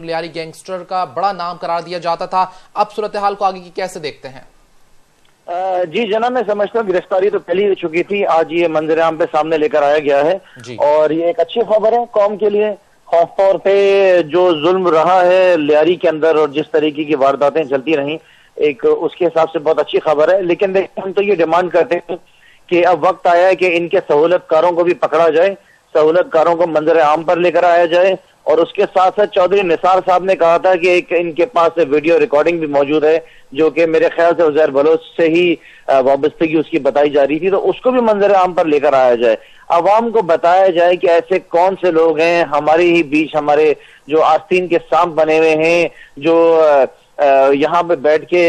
Lyari gangster का बड़ा नाम करार दिया जाता था। अब सूरत-ए-हाल को आगे की कैसे देखते हैं? जी जनाब, मैं समझता हूँ गिरफ्तारी तो पहले हो चुकी थी, आज ये मंजर आम पे सामने लेकर आया गया है और ये एक अच्छी खबर है कौम के लिए। खास तौर पे जो जुल्म रहा है लियारी के अंदर और जिस तरीके की वारदातें चलती रहीं, एक उसके हिसाब से बहुत अच्छी खबर है। लेकिन देखिए, हम तो ये डिमांड करते हैं कि अब वक्त आया है कि इनके सहूलतकारों को भी पकड़ा जाए, सहूलतकारों को मंजर आम पर लेकर आया जाए। और उसके साथ साथ चौधरी निसार साहब ने कहा था कि एक इनके पास वीडियो रिकॉर्डिंग भी मौजूद है, जो कि मेरे ख्याल से उज़ैर बलोच से ही वाबस्तगी उसकी बताई जा रही थी, तो उसको भी मंजर आम पर लेकर आया जाए। अवाम को बताया जाए कि ऐसे कौन से लोग हैं हमारे ही बीच, हमारे जो आस्तीन के सांप बने हुए हैं, जो यहाँ पे बैठ के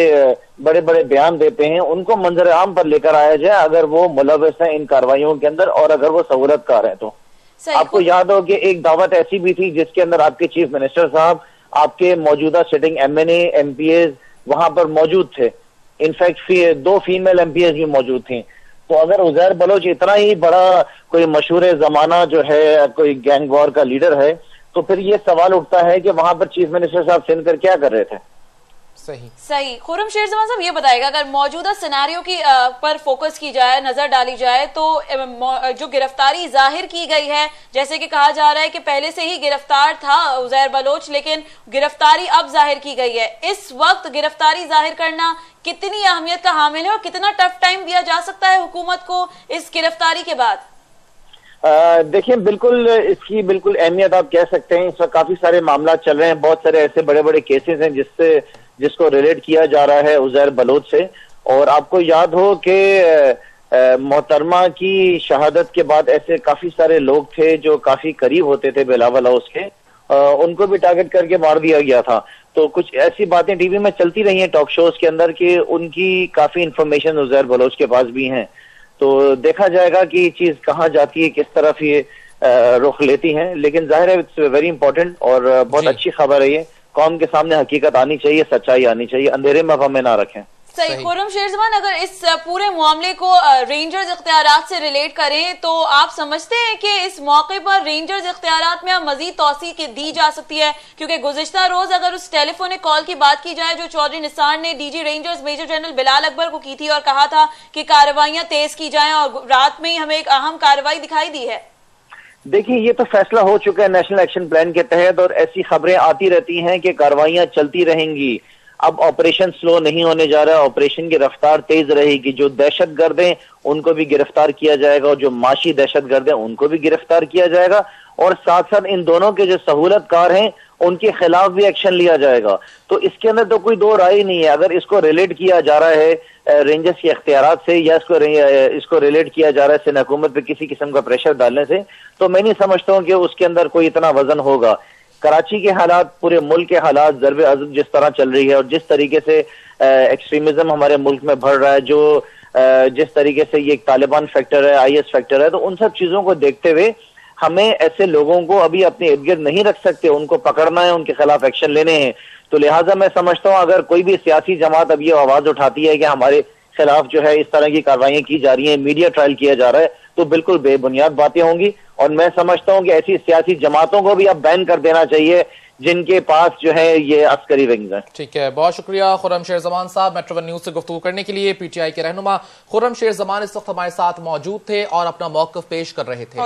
बड़े बड़े बयान देते हैं, उनको मंजर आम पर लेकर आया जाए अगर वो मुलव्वस हैं इन कार्रवाइयों के अंदर और अगर वो सहूलतकार हैं तो। आपको याद हो कि एक दावत ऐसी भी थी जिसके अंदर आपके चीफ मिनिस्टर साहब, आपके मौजूदा सिटिंग MNA MPAs वहां पर मौजूद थे। इनफैक्ट 2 फीमेल MPAs भी मौजूद थी। तो अगर उज़ैर बलोच इतना ही बड़ा कोई मशहूर जमाना जो है, कोई गैंग वॉर का लीडर है, तो फिर ये सवाल उठता है कि वहां पर चीफ मिनिस्टर साहब सिंध कर क्या कर रहे थे। सही। खुर्रम शेर जमान साहब ये बताएगा, अगर मौजूदा सिनेरियो की पर फोकस की जाए, नजर डाली जाए, तो जो गिरफ्तारी जाहिर की गई है, जैसे कि कहा जा रहा है कि पहले से ही गिरफ्तार था उज़ैर बलोच, लेकिन गिरफ्तारी अब जाहिर की गई है। इस वक्त गिरफ्तारी जाहिर करना कितनी अहमियत का हामिल है और कितना टफ टाइम दिया जा सकता है हुकूमत को इस गिरफ्तारी के बाद? देखिए, बिल्कुल इसकी बिल्कुल अहमियत आप कह सकते हैं। इस वक्त काफी सारे मामला चल रहे हैं, बहुत सारे ऐसे बड़े बड़े केसेस हैं जिसको रिलेट किया जा रहा है उज़ैर बलोच से। और आपको याद हो कि मोहतरमा की शहादत के बाद ऐसे काफी सारे लोग थे जो काफी करीब होते थे बिलावल हाउस के, उनको भी टारगेट करके मार दिया गया था। तो कुछ ऐसी बातें टीवी में चलती रही हैं, टॉक शोज के अंदर, कि उनकी काफी इंफॉर्मेशन उज़ैर बलोच के पास भी हैं। तो देखा जाएगा कि ये चीज कहाँ जाती है, किस तरफ ये रुख लेती हैं। लेकिन जाहिर है इट्स वेरी इंपॉर्टेंट और बहुत अच्छी खबर है ये। कौम के सामने हकीकत आनी चाहिए, सच्चाई आनी चाहिए, अंधेरे में हमें ना रखें। सही। खुर्रम शेर जमान, अगर इस पूरे मामले को रेंजर्स इख्तियारात से रिलेट करें, तो आप समझते हैं कि इस मौके पर रेंजर्स इख्तियारात में मजीद तौसीक दी जा सकती है? क्योंकि गुज़िश्ता रोज अगर उस टेलीफोनिक कॉल की बात की जाए जो चौधरी निसार ने DG rangers major general Bilal Akbar को की थी और कहा था कि कार्रवाइयां तेज की जाएं, और रात में ही हमें एक अहम कार्रवाई दिखाई दी है। देखिए, ये तो फैसला हो चुका है नेशनल एक्शन प्लान के तहत, और ऐसी खबरें आती रहती हैं कि कार्रवाइयां चलती रहेंगी। अब ऑपरेशन स्लो नहीं होने जा रहा है, ऑपरेशन की रफ्तार तेज रहेगी। जो दहशतगर्द हैं उनको भी गिरफ्तार किया जाएगा और जो माशी दहशतगर्द हैं उनको भी गिरफ्तार किया जाएगा, और साथ साथ इन दोनों के जो सहूलतकार हैं उनके खिलाफ भी एक्शन लिया जाएगा। तो इसके अंदर तो कोई दो राय नहीं है। अगर इसको रिलेट किया जा रहा है रेंजर्स के इख्तियारात से, या इसको रिलेट किया जा रहा है सिंध हुकूमत पे किसी किस्म का प्रेशर डालने से, तो मैं नहीं समझता हूँ कि उसके अंदर कोई इतना वजन होगा। कराची के हालात, पूरे मुल्क के हालात, ज़रबे अज़ब जिस तरह चल रही है और जिस तरीके से एक्सट्रीमिज्म हमारे मुल्क में बढ़ रहा है, जो जिस तरीके से ये तालिबान फैक्टर है, IS फैक्टर है, तो उन सब चीजों को देखते हुए हमें ऐसे लोगों को अभी अपने इर्द गिर्द नहीं रख सकते, उनको पकड़ना है, उनके खिलाफ एक्शन लेने हैं। तो लिहाजा मैं समझता हूँ अगर कोई भी सियासी जमात अब ये आवाज उठाती है कि हमारे खिलाफ जो है इस तरह की कार्रवाइयां की जा रही हैं, मीडिया ट्रायल किया जा रहा है, तो बिल्कुल बेबुनियाद बातें होंगी। और मैं समझता हूँ कि ऐसी सियासी जमातों को भी अब बैन कर देना चाहिए जिनके पास जो है ये अस्करी विंग्स हैं। ठीक है, बहुत शुक्रिया खुर्रम शेर जमान साहब, मेट्रो 1 न्यूज से गुफ्तगू करने के लिए। PTI के रहनुमा खुर्रम शेर जमान इस वक्त हमारे साथ मौजूद थे और अपना मौक़िफ़ पेश कर रहे थे।